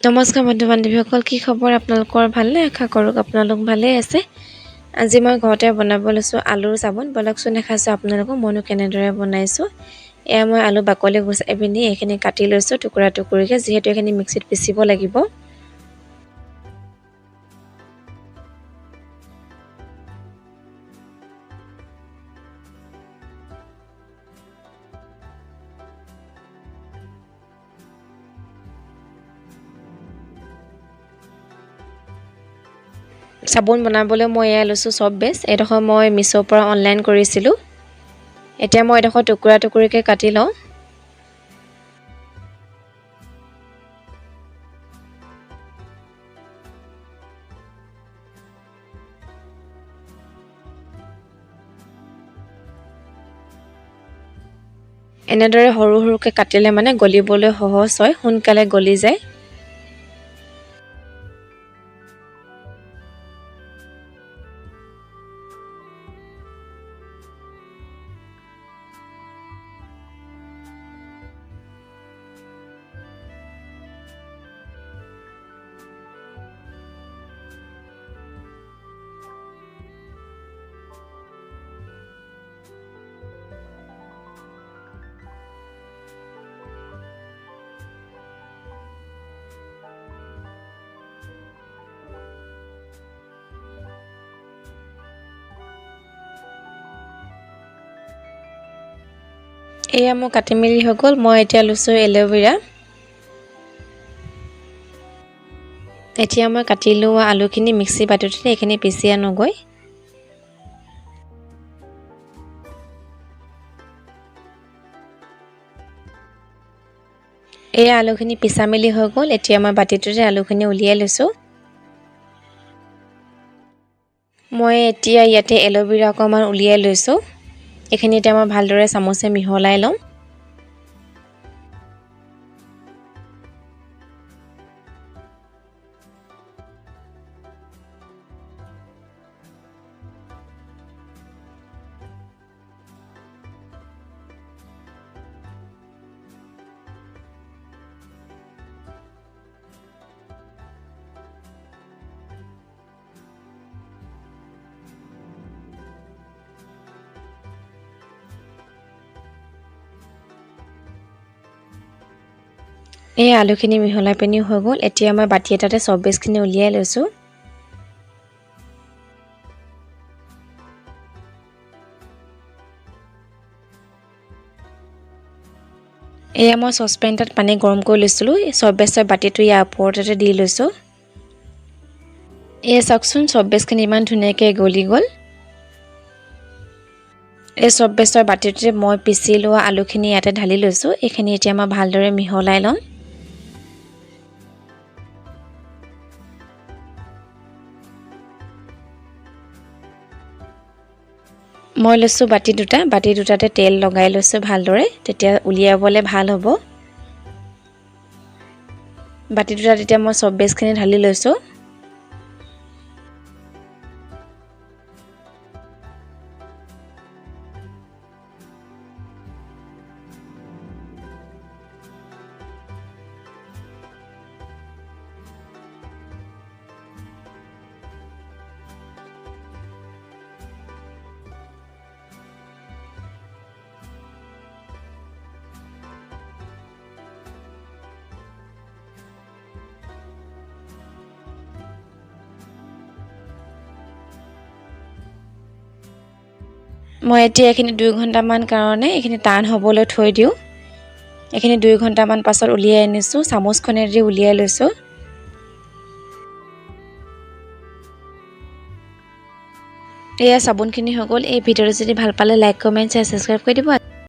নমস্কাৰ বন্ধু বান্ধৱীসকল, কি খবৰ আপোনালোকৰ? ভালনে? আশা কৰোঁ আপোনালোক ভালেই আছে। আজি মই ঘৰতে বনাব লৈছোঁ আলুৰ চাবোন। বলকচোন দেখাইছোঁ আপোনালোকক মইনো কেনেদৰে বনাইছোঁ। এয়া মই আলু বাকলি গুচাই পিনি এইখিনি কাটি লৈছোঁ টুকুৰা টুকুৰিকৈ, যিহেতু এইখিনি মিক্সিত পিচিব লাগিব। চাবোন বনাবলৈ মই এয়া লৈছোঁ চব বেচ। এইডোখৰ মই মিছ'ৰ পৰা অনলাইন কৰিছিলোঁ। এতিয়া মই এইডোখৰ টুকুৰা টুকুৰিকৈ কাটি লওঁ। এনেদৰে সৰু সৰুকৈ কাটিলে মানে গলিবলৈ সহজ হয়, সোনকালে গলি যায়। এয়া মোৰ কাটি মেলি হৈ গ'ল। মই এতিয়া লৈছোঁ এল'ভেৰা। এতিয়া মই কাটি লোৱা আলুখিনি মিক্সি বাতিটোতে এইখিনি পিচি আনোগৈ। এয়া আলুখিনি পিচা মেলি হৈ গ'ল। এতিয়া মই বাতিটোতে আলুখিনি উলিয়াই লৈছোঁ। মই এতিয়া ইয়াতে এল'ভেৰা অকণমান উলিয়াই লৈছোঁ। এইখিনি এতিয়া মই ভালদৰে চামুচে মিহলাই ল'ম। এই আলুখিনি মিহলাই পিনি হৈ গ'ল। এতিয়া মই বাতি এটাতে চব বেচখিনি উলিয়াই লৈছোঁ। এয়া মই চচপেন এটাত পানী গৰম কৰি লৈছিলোঁ। চব বেচৰ বাতিটো ইয়াৰ ওপৰতে দি লৈছোঁ। এয়া চাওকচোন, চব বেচখিনি ইমান ধুনীয়াকৈ গলি গ'ল। এই চব বেচৰ বাতিটোতে মই পিচি লোৱা আলুখিনি ইয়াতে ঢালি লৈছোঁ। এইখিনি এতিয়া মই ভালদৰে মিহলাই ল'ম। মই লৈছোঁ বাতি দুটাতে তেল লগাই লৈছোঁ ভালদৰে, তেতিয়া উলিয়াবলৈ ভাল হ'ব। বাতি দুটাত এতিয়া মই চব বেচখিনি ঢালি লৈছোঁ। মই এতিয়া এইখিনি 2 ঘণ্টামান কাৰণে এইখিনি টান হ'বলৈ থৈ দিওঁ। এইখিনি 2 ঘণ্টামান পাছত উলিয়াই আনিছোঁ। চামুচখনেদি উলিয়াই লৈছোঁ। এয়া চাবোনখিনি হৈ গ'ল। এই ভিডিঅ'টো যদি ভাল পালে লাইক, কমেণ্ট, শ্বেয়াৰ, ছাবস্ক্ৰাইব কৰি দিব।